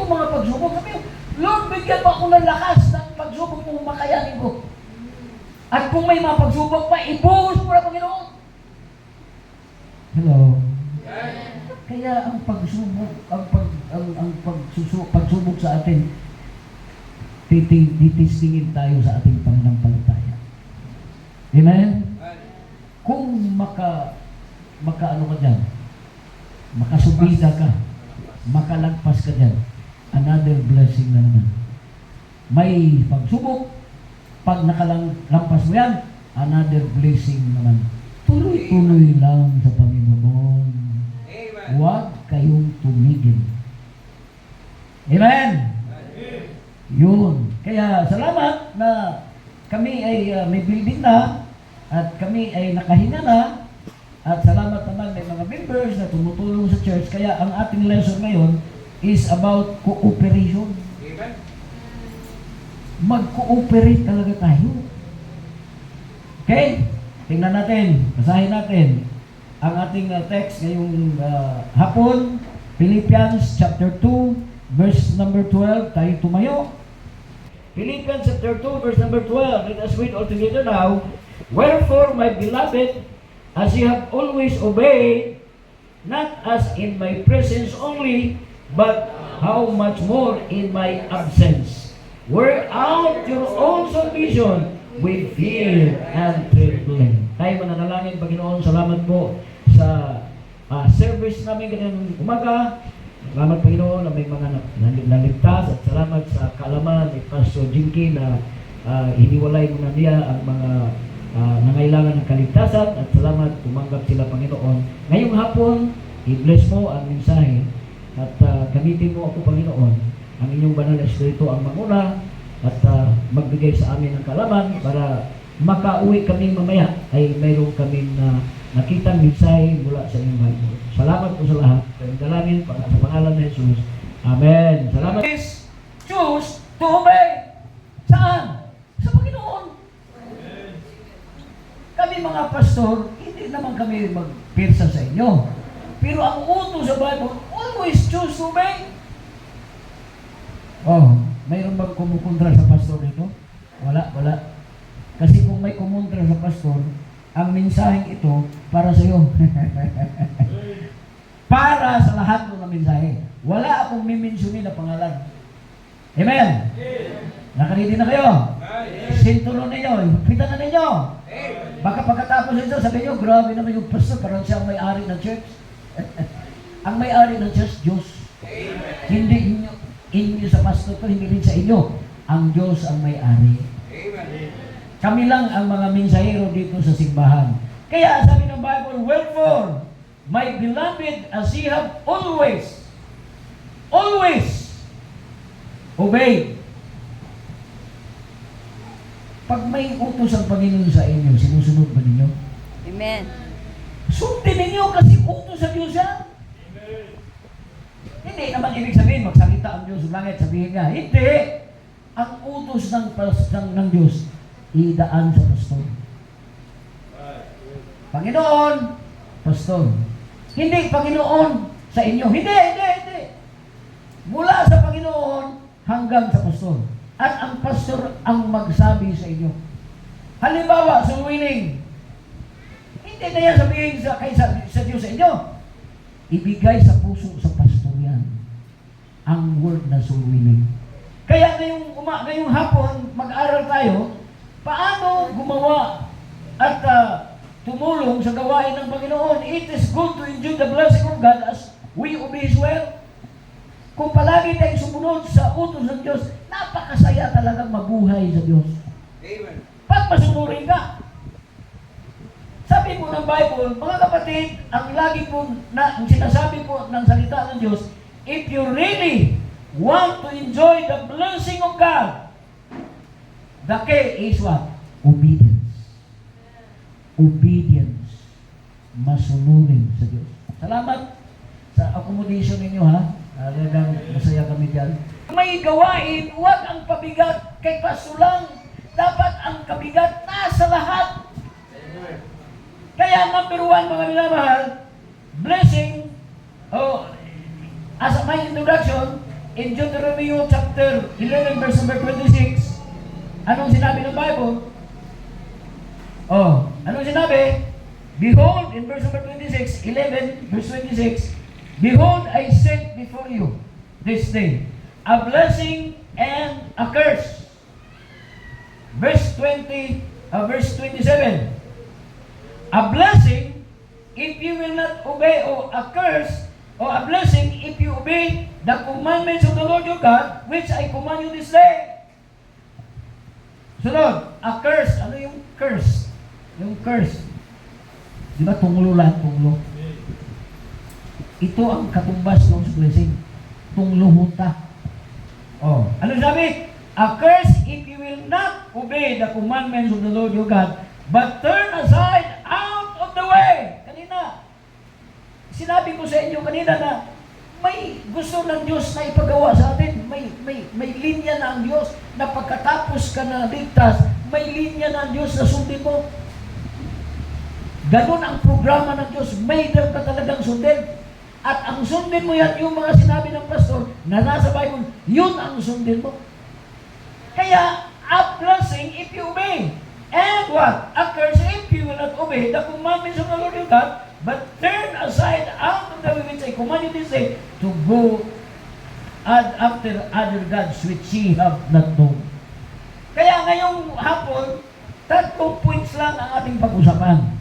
itong mga pagsubok. Sabi ko, Lord, bigyan mo ako ng lakas ng pagsubok kung makayanin ko. At kung may mga pagsubok pa, ibuhos mo na, Panginoon. Hello? Kaya ang pagsubok, pagsubok sa atin, titistingin tayo sa ating pananampalataya. Amen? Kung ano ka dyan, makasubida ka, makalagpas ka dyan, another blessing na naman. May pagsubok, pag nakalampas mo yan, another blessing naman. Tuloy-tuloy lang sa Panginoon. Huwag kayong tumigil. Amen? Yun. Kaya salamat na kami ay may building na at kami ay nakahinga na at salamat naman may mga members na tumutulong sa church. Kaya ang ating lesson ngayon is about cooperation. Amen. Mag-cooperate talaga tayo. Okay? Tingnan natin, basahin natin ang ating text ngayong hapon, Philippians chapter 2, verse number 12. Tayo tumayo. Philippians chapter 2, verse number 12. Let us read all together now. Wherefore, my beloved, as ye have always obeyed, not as in my presence only, but how much more in my absence. Work out your own salvation with fear and trembling. Tayo mananalangin, Panginoon, salamat po sa service namin ganyan umaga. Salamat, Panginoon, na may mga naligtas at salamat sa kaalaman ni Pastor Jinky na hiniwalay mo na niya ang mga nangailangan ng kaligtasan at salamat, tumanggap sila, Panginoon. Ngayong hapon, i-bless mo ang mensahe at gamitin mo ako, Panginoon, ang inyong banal na espiritu ang manguna at magbigay sa amin ng kaalaman para makauwi kami mamaya ay mayroon kaming nakitang mensahe mula sa inyong Bible. Salamat po sa lahat. Dalangin sa pangalan ni Jesus. Amen. Salamat. Choose to obey. Saan? Sa Panginoon. Kami mga pastor, hindi naman kami magpirsa sa inyo. Pero ang utos sa Bible, always choose to obey. Oh, mayroon bang kumukontra sa pastor dito? Wala. Kasi kung may kumontra sa pastor, ang mensaheng ito para sa iyo. Para sa lahat ng mensahe. Wala akong mimensyunin na pangalan. Amen? Nakaredy na kayo? Sinturon ninyo. Kita na ninyo. Baka pagkatapos nito, sabi nyo, grabe naman yung pastor, parang siya ang may-ari ng church. Ang may-ari ng church, Diyos. Hindi inyo sa pastor ko, hindi rin sa inyo. Ang Diyos ang may-ari. Kami lang ang mga mensahero dito sa simbahan. Kaya sabi ng Bible, wherefore, my beloved, as ye have always obeyed. Pag may utos ang Panginoon sa inyo, sinusunod ba ninyo? Amen. Sundin ninyo kasi utos sa Diyos yan. Hindi naman ibig sabihin, magsalita ang Diyos sa langit, sabihin nga, hindi. Ang utos ng Diyos, idaan sa pastor. Panginoon, pastor. Hindi, Panginoon, sa inyo. Hindi. Mula sa Panginoon hanggang sa pastor. At ang pastor ang magsabi sa inyo. Halimbawa, sa winning, hindi na yan sabihin sa Diyos sa inyo. Ibigay sa puso sa pastor yan. Ang word na soul winning. Kaya ngayong hapon, mag-aral tayo, paano gumawa at tumulong sa gawain ng Panginoon. It is good to enjoy the blessing of God as we obey His will. Kung palagi tayong sumunod sa utos ng Diyos, napakasaya talagang mabuhay sa Diyos. Amen. Pag masunurin ka, sabi po ng Bible, mga kapatid, ang lagi po ang sinasabi po ng salita ng Diyos, if you really want to enjoy the blessing of God, the key is what? Obedience. Obedience. Masunurin sa Diyos. Salamat sa accommodation ninyo, ha? Talagang masaya kami dyan. May gawain, huwag ang pabigat kay pasto lang. Dapat ang kabigat nasa lahat. Kaya number one, mga minamahal, blessing, as my introduction, in Deuteronomy chapter 11 verse number 26, anong sinabi ng Bible? Oh, anong sinabi? Behold, in verse number 26, 11 verse 26, behold, I set before you this day a blessing and a curse. Verse 27, a blessing if you will not obey, or a curse, or a blessing if you obey the commandments of the Lord your God, which I command you this day. Sunod, a curse. Ano yung curse? Yung curse. Di ba tunglo lahat, tunglo? Ito ang katumbas ng blessing. Tunglo hunta. Oh, ano sabi? A curse if you will not obey the commandments of the Lord your God, but turn aside out of the way. Kanina, sinabi ko sa inyo kanina na may gusto ng Diyos na ipagawa sa atin. May linya na ang Diyos na pagkatapos ka na ligtas, may linya na ang Diyos na sundin mo. Ganun ang programa ng Diyos. May ka talagang sundin. At ang sundin mo yan, yung mga sinabi ng pastor na nasa Bible, yun ang sundin mo. Kaya, a blessing if you obey. And what? A curse if you will not obey the commandments of the Lord your God, but turn aside out of the way which I command you this day, to go after other gods which ye have not known. Kaya ngayong hapon, 3 points lang ang ating pag-usapan.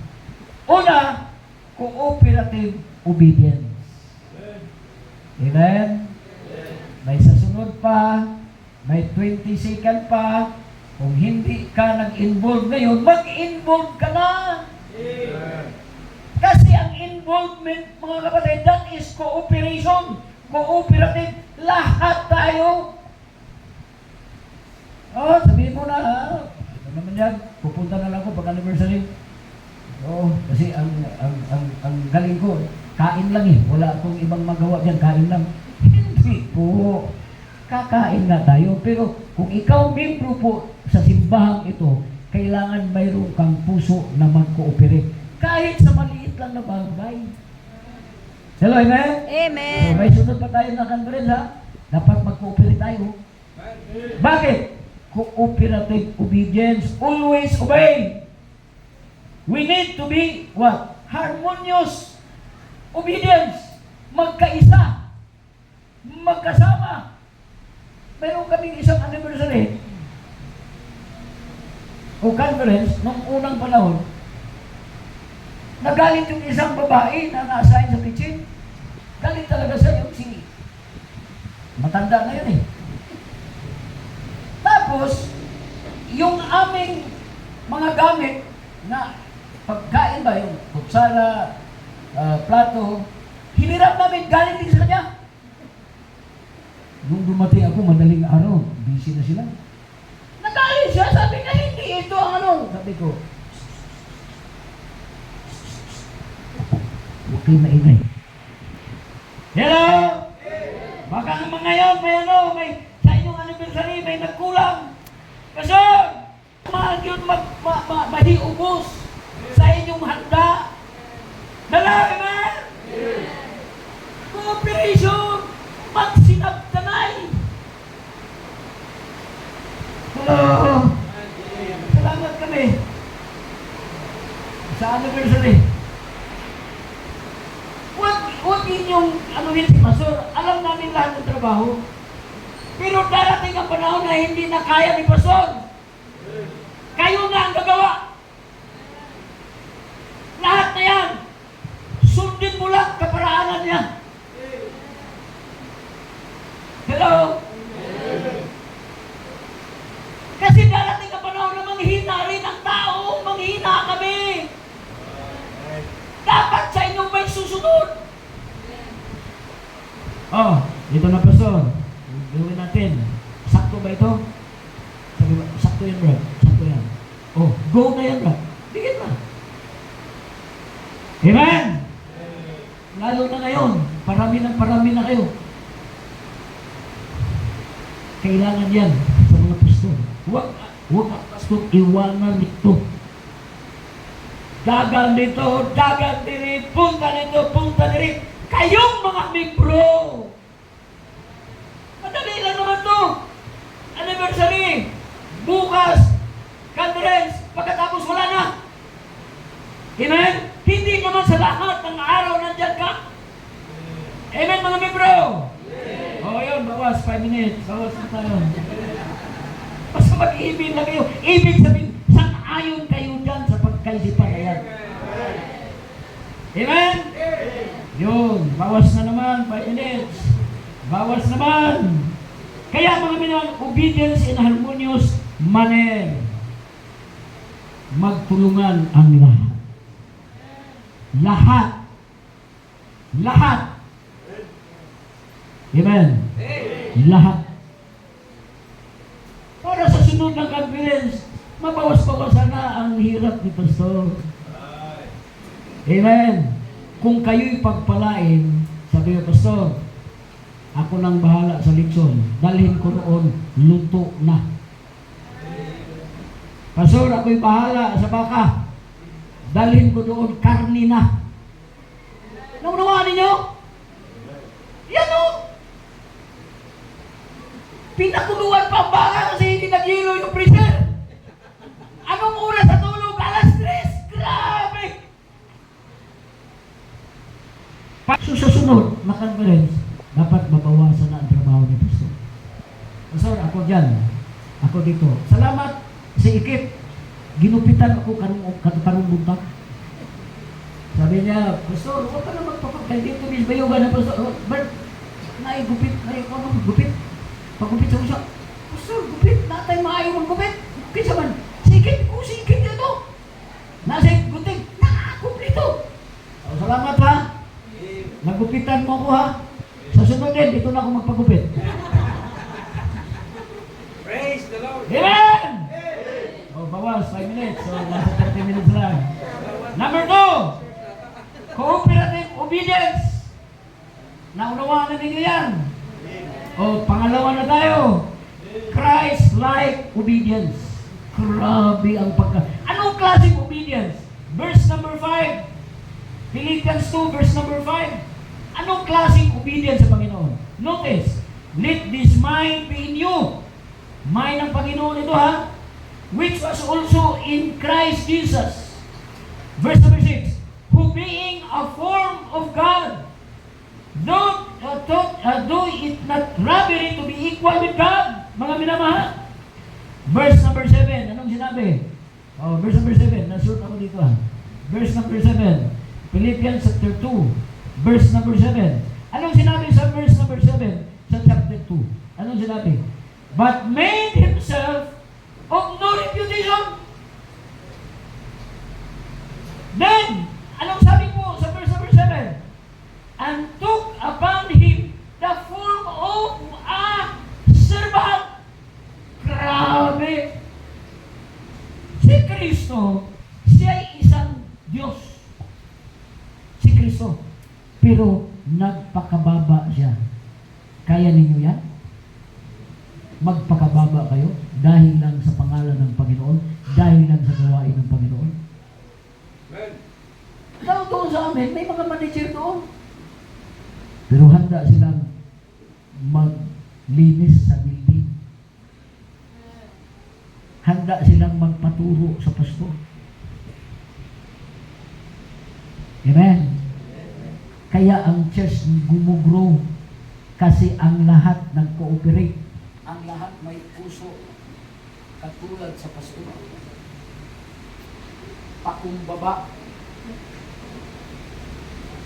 Una, cooperative obedience. Amen? May sasunod pa, may 20 second pa. Kung hindi ka nag-involve ngayon, mag-involve ka na. Kasi ang involvement, mga kapatid, that is cooperation. Cooperative. Lahat tayo. Oh, sabihin mo na, ano naman yan, pupunta na lang ko pag anniversary. Oh, kasi ang galing ko, kain lang eh. Wala akong ibang magawa dyan, kain lang. Hindi po. Kakain nga tayo. Pero kung ikaw membro po sa simbahang ito, kailangan mayroon kang puso na mag-cooperate. Kahit sa maliit lang na bagay. Hello, amen? Amen. So, may sunod pa tayo na conference, ha? Dapat mag-cooperate tayo. Bakit? Cooperative obedience. Always obey. We need to be, what? Harmonious obedience. Magkaisa. Magkasama. Meron kaming isang anniversary o conference nung unang panahon. Nagalit yung isang babae na na-assign sa kitchen. Galit talaga sa yung si matanda na yun eh. Tapos, yung aming mga gamit na pagkain ba, yung kutsara, plato, hinirap namin, galing din sa kanya. Nung dumating ako, madaling araw, busy na sila. Nagalit siya, sabi niya, hindi ito ang ano. Sabi ko, huwag kayo maingay. Hello? Baka naman ngayon, may sa inyong anniversary, may nagkulang. Kasi, mahal yun mahiubos sa inyong handa. Hello, amen? Cooperation, magsinagtanay. Hello? Salamat kami sa anniversary. Huwag inyong anuhin si Pastor. Alam namin lahat ng trabaho. Pero darating ang panahon na hindi na kaya ni Pastor. Kayo na ang gagawa. Lahat na yan. Sundin mo lang kaparaanan niya. Hello? Kasi darating ang panahon na manghina rin ang tao. Manghina kami. Dapat sa inyong may susunod. Oh, ito na Pastor. Gawin natin. Sakto ba ito? Sabi ba, sakto yan, bro. Sakto yan. Oh, go na yan, bro. Bigyan na. Amen? Lalo na ngayon, parami na kayo. Kailangan yan sa mga pastor. Huwag ang pastor iwanan nito. Dagan dito, dagan diri, punta dito, punta diri. Kayong mga membro. Amen, mga membro? O, yun, bawas, 5 minutes. Bawas na tayo. Basta mag-ibig na kayo. Ibig sabihin, sang-ayon kayo dyan sa pagkaisipan na yan. Amen? Yun, bawas na naman, 5 minutes. Bawas naman. Kaya mga minang, obedience in harmonious manner. Magtulungan ang lahat. Lahat. Lahat. Amen? Lahat. Para sa sunod ng conference, mabawas-bawasan na ang hirap ni Pastor. Amen? Kung kayo'y pagpalain, sabi ng Pastor, ako nang bahala sa leksyon, dalhin ko roon, luto na. Pastor, ako'y bahala sa baka, dalhin ko doon, karni na. Naunawaan ninyo? Yan o! Pinakuluan pa ang baka kasi hindi nag-hilo yung freezer. Anong oras sa tulog? Alas 3! Grabe! So sa sunod na conference, dapat mabawasan na ang trabaho ni Pastor. Pastor, ako dyan. Ako dito. Salamat sa ikip. Ginupitan ako karong buntag. Sabi niya, Pastor, huwag ka na magpapagkay dito. Miss Bayuga na Pastor. Bert, naigupit. Gupit. Pagupit sa usa. Pastor, gupit. Natay maayo mong gupit. Kaya man, sikit ito. Nasik, guting. Nakakumpleto. Salamat ha. Nagupitan mo ako ha. Sa sunod din, dito na ako magpagupit. Praise the Lord. Amen! O, bawas, 5 minutes. So, nasa 30 minutes lang. Number 2, cooperative obedience. Naunawaan na ninyo yan. O, pangalawa na tayo. Christ-like obedience. Grabe ang pagka... Anong klaseng obedience? Verse number 5. Philippians 2, verse number 5. Anong klaseng obedience sa Panginoon? Notice, let this mind be in you. Mind ng Panginoon ito ha, which was also in Christ Jesus. Verse number 6, who being a form of God, though it not robbery to be equal with God, mga minamahal. Verse number 7, anong sinabi? Oh, verse number 7, nasuot ako dito ha. Verse number 7, Philippians chapter 2, verse number 7. Anong sinabi sa verse number 7 sa chapter 2? Anong sinabi? But made himself of no reputation. Then, anong sabi po sa verse number 7? And took upon him the form of a servant. Grabe! Si Kristo, siya ay isang Diyos. Si Kristo. Pero nagpakababa siya. Kaya ninyo yan? Magpakababa kayo dahil lang sa pangalan ng Panginoon, dahil lang sa gawain ng Panginoon. Amen. Doon sa amin, may mga manager doon. Pero handa silang maglinis sa building. Handa silang magpaturo sa pastor. Amen. Kaya ang church gumugro kasi ang lahat nag-cooperate. Ang lahat may puso katulad sa pastor. Pakumbaba.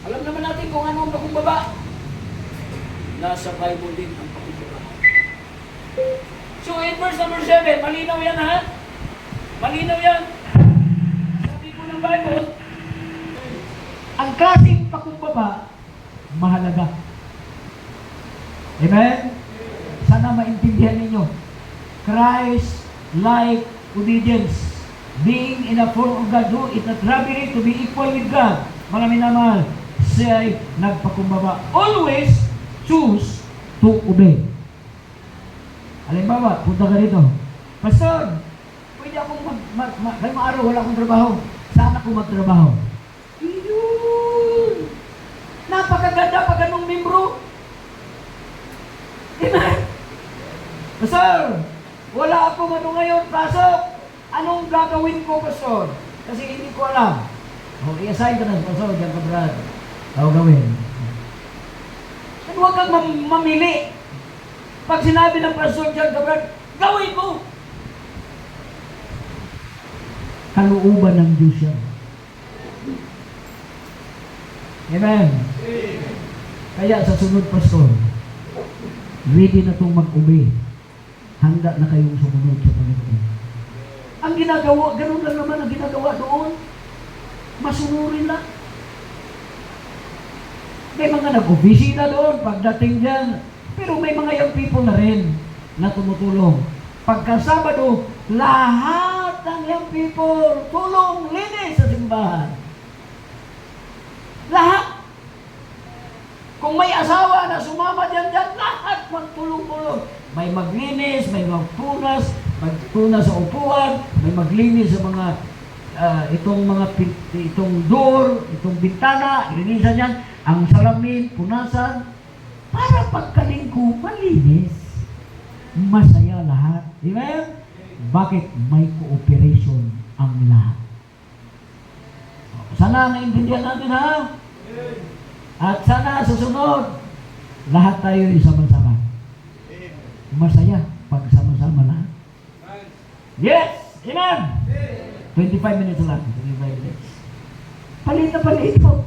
Alam naman natin kung ano ang pakumbaba. Nasa Bible din ang pakumbaba. So in verse number 7, malinaw yan ha? Malinaw yan. Sabi ko ng Bible, ang klaseng pakumbaba, mahalaga. Amen? Sana maintindihan ninyo. Christ-like obedience. Being in a form of God, who is not robbery to be equal with God. Mga minamahal, siya ay nagpakumbaba. Always choose to obey. Halimbawa, punta ka rito. Pastor, pwede akong ngayong araw wala akong trabaho. Saan ako magtrabaho? Yun! Napakaganda pag anong membro. Amen? Pastor, wala akong ano ngayon, pasok. Anong gagawin ko, Pastor? Kasi hindi ko alam. O, i-assign ka na, Pastor, dyan ka, Brad. Ako gawin. Huwag kang mamili. Pag sinabi ng Pastor John Gabriel, gawin mo. Kalooban ng Diyos yan. Amen. Kaya sa sunod, Pastor, ready na itong mag-obey. Handa na kayong sumunod sa Panginoon. Ang ginagawa, ganun lang naman ang ginagawa doon. Masunurin lang. May mga nag-opisina doon pagdating dyan. Pero may mga young people na rin na tumutulong. Pagka Sabado, lahat ng young people tulong linis sa simbahan. Lahat. Kung may asawa na sumama dyan, lahat magtulong-tulong. May maglinis, may magpunas sa upuan, may maglinis sa mga itong door, itong bintana, ilinisan yan, ang salamin, punasan, para pagkalingko, malinis. Masaya lahat. Amen? Bakit? May cooperation ang lahat. Sana naintindihan natin, ha? At sana sa sunod, lahat tayo isama-sama. Masaya pag sama-sama lahat. Yes! Amen! 25 minutes lang. 25 minutes. Palit na palit po.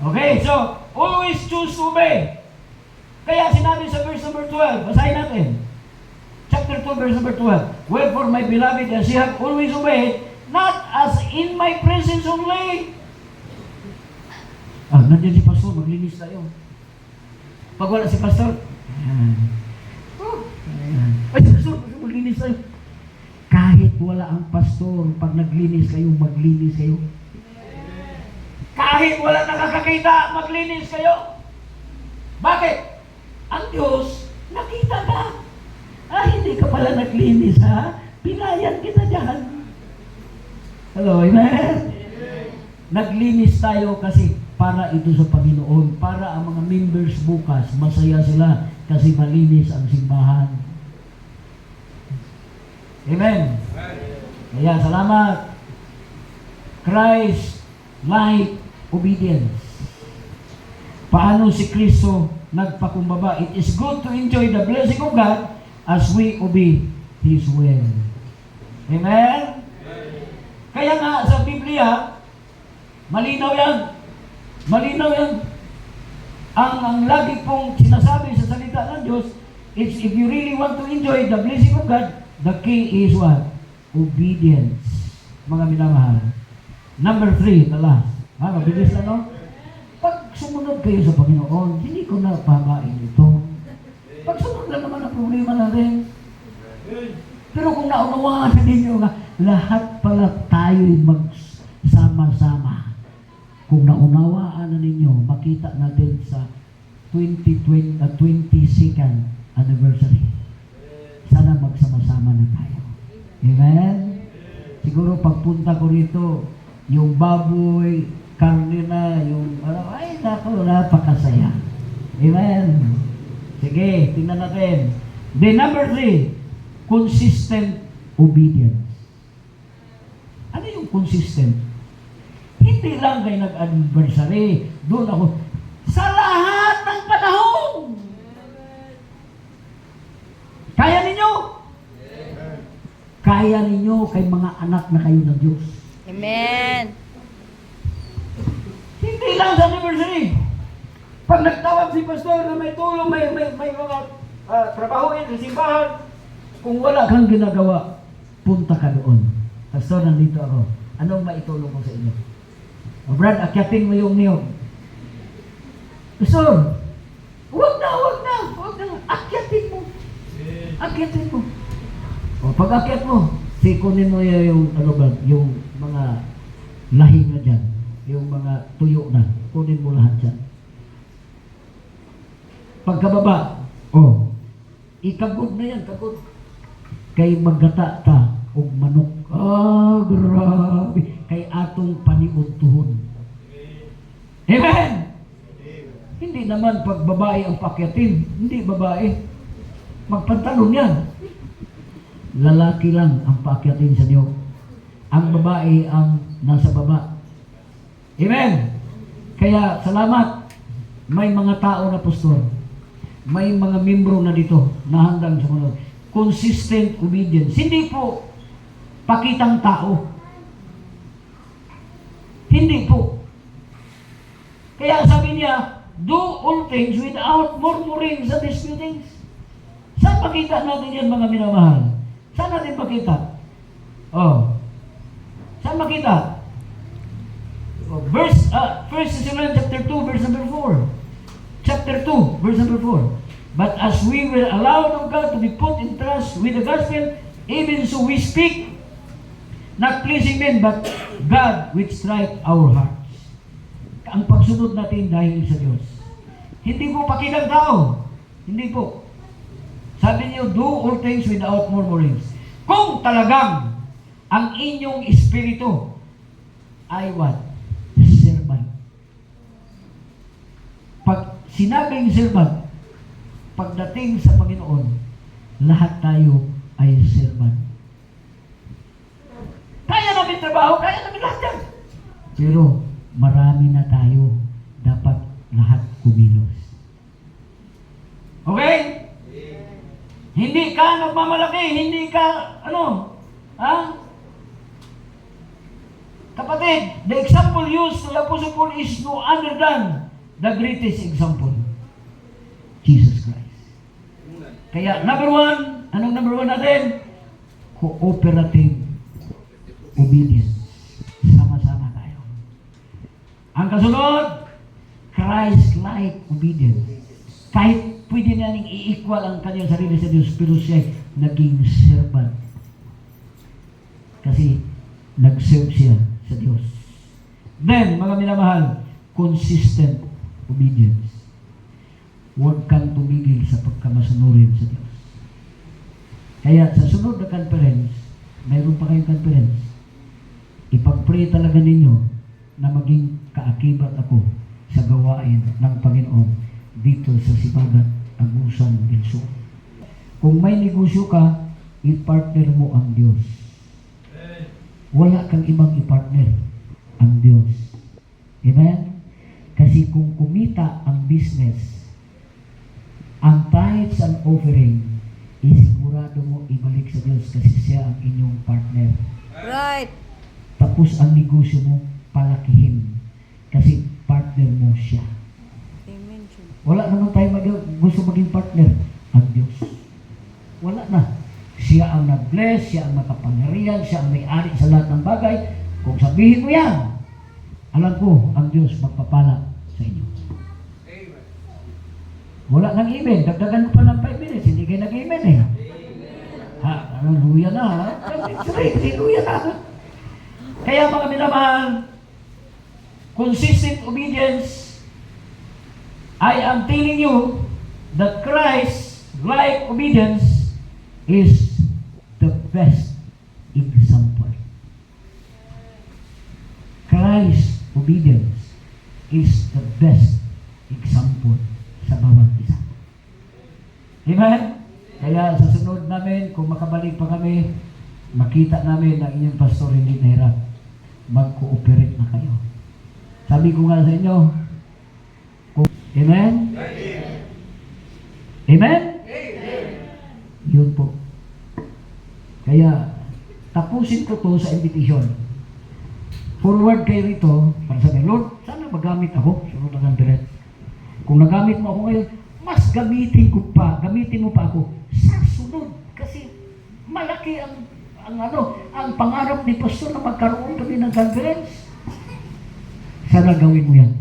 Okay, so, always choose to obey. Kaya sinabi sa verse number 12, basahin natin. Chapter 2, verse number 12. Wherefore, my beloved, as ye have always obeyed, not as in my presence only. Nandiyan si Pastor, maglinis tayo. Pag wala si Pastor, ay, Pastor, maglinis tayo. Kahit wala ang Pastor, pag naglinis kayo, maglinis kayo. Kahit wala nakakakita, maglinis kayo. Bakit? Ang Diyos, nakita ka. Hindi ka pala naglinis, ha? Pinayan kita dyan. Hello, amen? Naglinis tayo kasi para ito sa Panginoon. Para ang mga members bukas, masaya sila kasi malinis ang simbahan. Amen? Kaya, salamat. Christ-like obedience. Paano si Kristo nagpakumbaba? It is good to enjoy the blessing of God as we obey His will. Amen? Kaya nga sa Biblia, malinaw yan. Malinaw yan. Ang lagi pong sinasabi sa salita ng Diyos is if you really want to enjoy the blessing of God, the key is what? Obedience. Mga minamahal. Number 3, the last. Mabilis na, no? Pag sumunod kayo sa Panginoon, hindi ko na pamain ito. Pag sumunod lang naman ang problema natin. Pero kung naunawaan na ninyo nga, lahat pala tayo'y magsama-sama. Kung naunawaan na ninyo, makita natin sa 22nd anniversary. Sana magsama-sama na tayo. Amen? Siguro pagpunta ko rito, yung baboy, karne na, yung ay, naku, napakasaya. Amen? Sige, tingnan natin. Then number 3, consistent obedience. Ano yung consistent? Hindi lang kayo nag-anniversary. Doon ako, sa lahat ng panahon! Kaya ninyo? Kaya ninyo kay mga anak na kayo ng Diyos. Amen. Hindi lang sa anniversary. Pag nagtawag si Pastor na may tulong, may mga trabahoin sa simbahan, kung wala kang ginagawa, punta ka doon. Pastor, nandito ako. Anong maitulong ko sa inyo? O Brad, akyatin mo yung niyog. Pastor, huwag na. Akyatin mo. Akyatin mo. O pag akyat mo, sikunin mo yung mga lahing na dyan. Yung mga tuyo na. Kunin mo lahat dyan. Pagkababa, ikagod na yan, kagod. Kay maggata ta og manok. Grabe. Kay atong paniudtuhon. Amen! Hindi naman pag babae ang pakyatin. Hindi babae. Magpantalon yan. Lalaki lang ang paakyatin sa Diyos. Ang babae ang nasa baba. Amen! Kaya salamat. may mga tao na pastor, may mga membro na dito na handang sumunod. Consistent obedience. Hindi po pakitang tao. Hindi po. Kaya sabi niya, do all things without murmuring and disputings. Saan makita natin yan, mga minamahal? Saan natin makita? Oh. Saan makita? Verse 1 Thessalonians chapter 2, verse number 4. Chapter 2, verse number 4. But as we were allowed of God to be put in trust with the gospel, even so we speak, not pleasing men, but God which strike our hearts. Ang pagsunod natin dahil sa Diyos. Hindi po pakitang tao. Hindi po. Sabi niyo, do all things without murmurings. Kung talagang ang inyong espiritu ay what? Servant. Pag sinabing servant, pagdating sa Panginoon, lahat tayo ay servant. Kaya namin trabaho, kaya namin lahat yan. Pero marami na tayo, dapat lahat kumilos. Okay? Hindi ka nagmamalaki, hindi ka, Kapatid, the example used to the Apostle Paul is no other than the greatest example, Jesus Christ. Kaya number one, anong number one natin? Cooperative obedience. Sama-sama tayo. Ang kasunod, Christ-like obedience. Kahit pwede nating i-equal ang kanyang sarili sa Diyos, pero siya naging servant. Kasi nag-serve siya sa Diyos. Then, mga minamahal, consistent obedience. Huwag kang tumigil sa pagkamasunurin sa Diyos. Kaya sa sunod na conference, mayroon pa kayong conference, ipag-pray talaga ninyo na maging kaakibat ako sa gawain ng Panginoon dito sa Sibagat, Agusan del Sur. Kung may negosyo ka, i-partner mo ang Diyos. Wala kang ibang i-partner, ang Diyos. Amen? Kasi kung kumita ang business, ang tithes and offering, isigurado mo ibalik sa Diyos kasi siya ang inyong partner. Right. Tapos ang negosyo mo, palakihin. Kasi partner mo siya. Amen. Wala naman tayo gusto maging partner. Ang Diyos. Wala na. Siya ang nag-bless, siya ang makapangyarihan, siya ang may-ari sa lahat ng bagay. Kung sabihin mo yan, alam ko, ang Diyos magpapala sa inyo. Amen. Wala nang amen. Dagdagan mo pa ng 5 minutes. Hindi kayo nag-amen eh. Ha? Hallelujah na ha? Hallelujah na. Kaya mga minamahal, consistent obedience, I am telling you that Christ-like obedience is the best example. Christ obedience is the best example sa bawat isa. Amen? Kaya sa sunod namin, kung makabalik pa kami, makita namin na inyong pastor hindi nahirap. Mag-cooperate na kayo. Sabi ko nga sa inyo, Amen? Amen? Yun po. Kaya, tapusin ko to sa invitation. Forward kayo rito, para sabihin, Lord, sana magamit ako, sunod na conference. Kung nagamit mo ako ngayon, mas gamitin mo pa ako sa sunod. Kasi malaki ang pangarap ni Pastor na magkaroon kami ng conference. Sana gawin mo yan.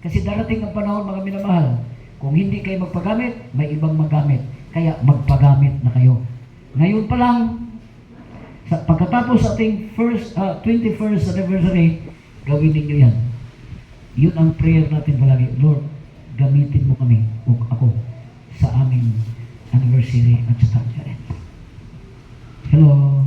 Kasi darating ang panahon, mga minamahal, kung hindi kayo magpagamit, may ibang magamit. Kaya magpagamit na kayo. Ngayon pa lang, pagkatapos ating 21st anniversary, gawin ninyo yan. Yun ang prayer natin palagi. Lord, gamitin mo kami o ako sa aming anniversary at sa conference. Hello.